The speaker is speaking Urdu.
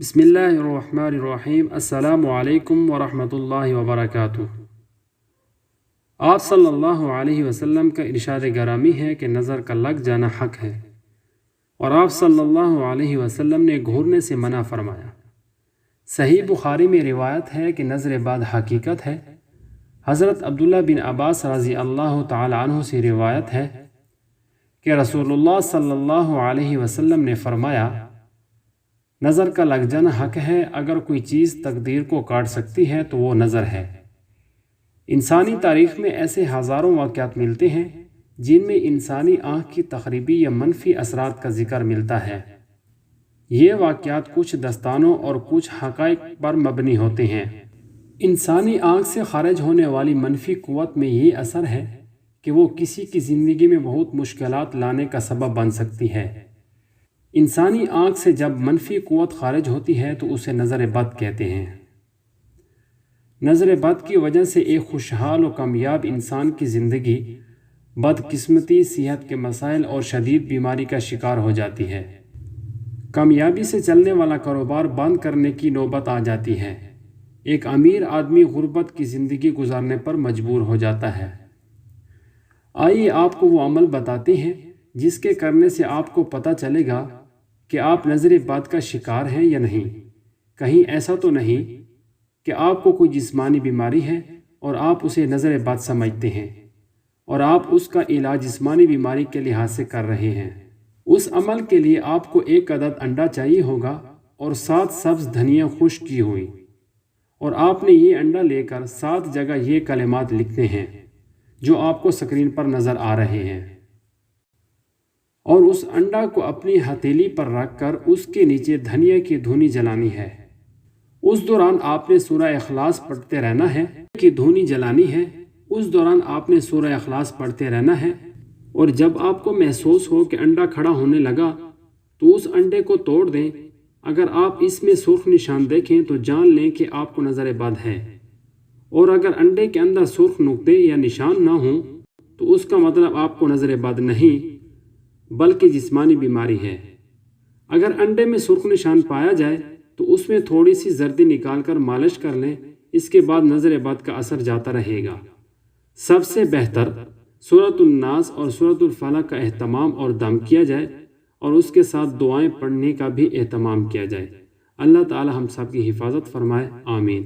بسم اللہ الرحمن الرحیم۔ السلام علیکم ورحمۃ اللہ وبرکاتہ۔ آپ صلی اللہ علیہ وسلم کا ارشاد گرامی ہے کہ نظر کا لگ جانا حق ہے، اور آپ صلی اللہ علیہ وسلم نے گھورنے سے منع فرمایا۔ صحیح بخاری میں روایت ہے کہ نظر بد حقیقت ہے۔ حضرت عبداللہ بن عباس رضی اللہ تعالی عنہ سے روایت ہے کہ رسول اللہ صلی اللہ علیہ وسلم نے فرمایا، نظر کا لگ جانا حق ہے۔ اگر کوئی چیز تقدیر کو کاٹ سکتی ہے تو وہ نظر ہے۔ انسانی تاریخ میں ایسے ہزاروں واقعات ملتے ہیں جن میں انسانی آنکھ کی تخریبی یا منفی اثرات کا ذکر ملتا ہے۔ یہ واقعات کچھ داستانوں اور کچھ حقائق پر مبنی ہوتے ہیں۔ انسانی آنکھ سے خارج ہونے والی منفی قوت میں یہ اثر ہے کہ وہ کسی کی زندگی میں بہت مشکلات لانے کا سبب بن سکتی ہے۔ انسانی آنکھ سے جب منفی قوت خارج ہوتی ہے تو اسے نظر بد کہتے ہیں۔ نظر بد کی وجہ سے ایک خوشحال و کامیاب انسان کی زندگی بدقسمتی، صحت کے مسائل اور شدید بیماری کا شکار ہو جاتی ہے۔ کامیابی سے چلنے والا کاروبار بند کرنے کی نوبت آ جاتی ہے۔ ایک امیر آدمی غربت کی زندگی گزارنے پر مجبور ہو جاتا ہے۔ آئیے آپ کو وہ عمل بتاتے ہیں جس کے کرنے سے آپ کو پتہ چلے گا کہ آپ نظر بد کا شکار ہیں یا نہیں۔ کہیں ایسا تو نہیں کہ آپ کو کوئی جسمانی بیماری ہے اور آپ اسے نظر بد سمجھتے ہیں اور آپ اس کا علاج جسمانی بیماری کے لحاظ سے کر رہے ہیں۔ اس عمل کے لیے آپ کو 1 عدد انڈا چاہیے ہوگا اور 7 سبز دھنیاں خشک کی ہوئی، اور آپ نے یہ انڈا لے کر 7 جگہ یہ کلمات لکھنے ہیں جو آپ کو سکرین پر نظر آ رہے ہیں، اور اس انڈا کو اپنی ہتھیلی پر رکھ کر اس کے نیچے دھنیا کی دھونی جلانی ہے۔ اس دوران آپ نے سورہ اخلاص پڑھتے رہنا ہے کہ دھونی جلانی ہے۔ اس دوران آپ نے سورہ اخلاص پڑھتے رہنا ہے، اور جب آپ کو محسوس ہو کہ انڈا کھڑا ہونے لگا تو اس انڈے کو توڑ دیں۔ اگر آپ اس میں سرخ نشان دیکھیں تو جان لیں کہ آپ کو نظر بد ہے، اور اگر انڈے کے اندر سرخ نقطے یا نشان نہ ہوں تو اس کا مطلب آپ کو نظر بد نہیں بلکہ جسمانی بیماری ہے۔ اگر انڈے میں سرخ نشان پایا جائے تو اس میں تھوڑی سی زردی نکال کر مالش کر لیں، اس کے بعد نظر بد کا اثر جاتا رہے گا۔ سب سے بہتر سورۃ الناس اور سورۃ الفلق کا اہتمام اور دم کیا جائے، اور اس کے ساتھ دعائیں پڑھنے کا بھی اہتمام کیا جائے۔ اللہ تعالی ہم سب کی حفاظت فرمائے، آمین۔